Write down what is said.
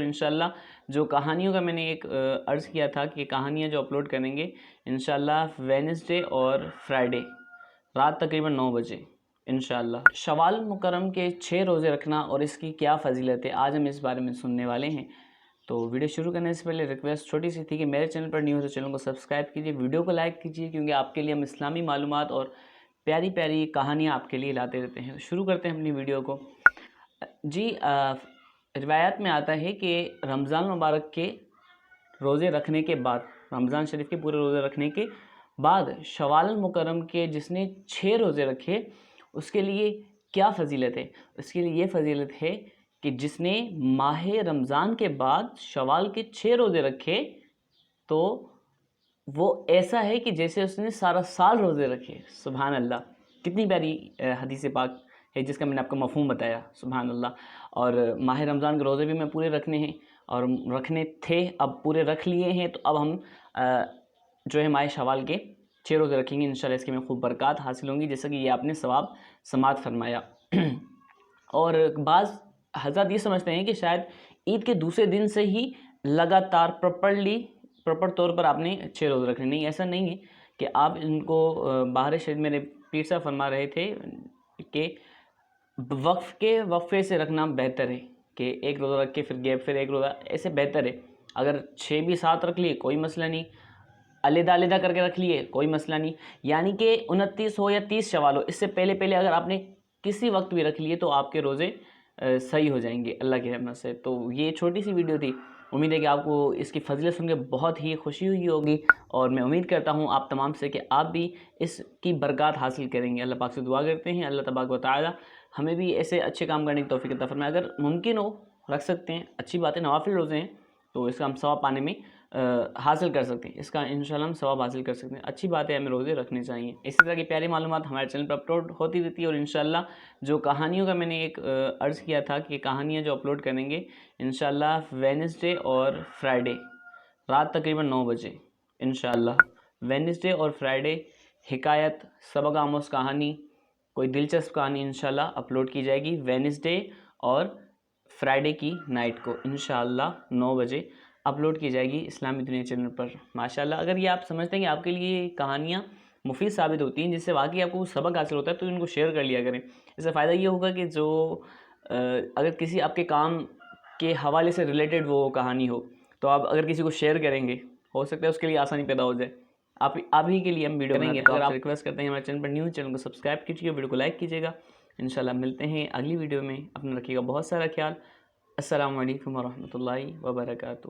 انشاءاللہ جو کہانیوں کا میں نے ایک عرض کیا تھا کہ کہانیاں جو اپلوڈ کریں گے انشاءاللہ وینسڈے اور فرائیڈے رات تقریباً 9 بجے انشاءاللہ۔ شوال مکرم کے 6 روزے رکھنا اور اس کی کیا فضیلت ہے، آج ہم اس بارے میں سننے والے ہیں۔ تو ویڈیو شروع کرنے سے پہلے ریکویسٹ چھوٹی سی تھی کہ میرے چینل پر نیو ہو تو چینل کو سبسکرائب کیجئے، ویڈیو کو لائک کیجئے، کیونکہ آپ کے لیے ہم اسلامی معلومات اور پیاری پیاری کہانیاں آپ کے لیے لاتے رہتے ہیں۔ شروع کرتے ہیں اپنی ویڈیو کو۔ جی روایات میں آتا ہے کہ رمضان مبارک کے روزے رکھنے کے بعد، رمضان شریف کے پورے روزے رکھنے کے بعد شوال المکرم کے جس نے 6 روزے رکھے اس کے لیے کیا فضیلت ہے؟ اس کے لیے یہ فضیلت ہے کہ جس نے ماہ رمضان کے بعد شوال کے 6 روزے رکھے تو وہ ایسا ہے کہ جیسے اس نے سارا سال روزے رکھے۔ سبحان اللہ، کتنی پیاری حدیث پاک ہے جس کا میں نے آپ کو مفہوم بتایا۔ سبحان اللہ۔ اور ماہ رمضان کے روزے بھی میں پورے رکھنے ہیں اور رکھنے تھے، اب پورے رکھ لیے ہیں، تو اب ہم جو ہے ماہ شوال کے 6 روزے رکھیں گے انشاءاللہ۔ اس کی میں خوب برکات حاصل ہوں گی، جیسا کہ یہ آپ نے ثواب سماعت فرمایا۔ اور بعض حضرات یہ سمجھتے ہیں کہ شاید عید کے دوسرے دن سے ہی لگاتار پراپر طور پر آپ نے 6 روزے رکھنے، نہیں ایسا نہیں ہے کہ آپ ان کو باہر شریف میرے پیر صاحب فرما رہے تھے کہ وقفے سے رکھنا بہتر ہے، کہ ایک روزہ رکھ کے پھر گیپ، پھر ایک روزہ، ایسے بہتر ہے۔ اگر 6 بھی ساتھ رکھ لیے کوئی مسئلہ نہیں، علیحدہ کر کے رکھ لیے کوئی مسئلہ نہیں، یعنی کہ 29 ہو یا 30 شوال ہو، اس سے پہلے اگر آپ نے کسی وقت بھی رکھ لیے تو آپ کے روزے صحیح ہو جائیں گے اللہ کی رحمت سے۔ تو یہ چھوٹی سی ویڈیو تھی، امید ہے کہ آپ کو اس کی فضیلت سن کے بہت ہی خوشی ہوئی ہوگی، اور میں امید کرتا ہوں آپ تمام سے کہ آپ بھی اس کی برکات حاصل کریں گے۔ اللہ پاک سے دعا کرتے ہیں اللہ تبارک و تعالی ہمیں بھی ایسے اچھے کام کرنے کی توفیق عطا فرمائے۔ اگر ممکن ہو رکھ سکتے ہیں، اچھی بات ہے، نوافل روزے ہیں تو اس کا ہم ثواب پانے میں حاصل کر سکتے ہیں، اس کا انشاءاللہ ہم ثواب حاصل کر سکتے ہیں۔ اچھی بات ہے، ہمیں روزے رکھنے چاہیے۔ اسی طرح کی پیاری معلومات ہمارے چینل پر اپلوڈ ہوتی رہتی ہے، اور انشاءاللہ جو کہانیوں کا میں نے ایک عرض کیا تھا کہ کہانیاں جو اپلوڈ کریں گے انشاءاللہ وینسڈے اور فرائیڈے رات تقریباً 9 بجے انشاءاللہ۔ وینسڈے اور فرائیڈے حکایت، سبق آموز کہانی، کوئی دلچسپ کہانی انشاءاللہ اپلوڈ کی جائے گی وینسڈے اور فرائیڈے کی نائٹ کو انشاءاللہ 9 بجے اپلوڈ کی جائے گی اسلامی دنیا چینل پر۔ ماشاءاللہ اگر یہ آپ سمجھتے ہیں کہ آپ کے لیے یہ کہانیاں مفید ثابت ہوتی ہیں، جس سے واقعی آپ کو سبق حاصل ہوتا ہے، تو ان کو شیئر کر لیا کریں۔ اس سے فائدہ یہ ہوگا کہ جو اگر کسی آپ کے کام کے حوالے سے ریلیٹڈ وہ کہانی ہو تو آپ اگر کسی کو شیئر کریں گے، ہو سکتا ہے اس کے لیے آسانی پیدا ہو جائے۔ آپ ہی کے لیے ہم ویڈیو بنائیں گے، تو آپ سے ریکویسٹ کرتے ہیں ہمارے چینل پر نیو، چینل کو سبسکرائب کیجیے، ویڈیو کو لائک کیجیے گا۔ انشاءاللہ ملتے ہیں اگلی ویڈیو میں، اپنا رکھیے گا بہت سارا خیال۔ السلام علیکم ورحمۃ اللہ وبرکاتہ۔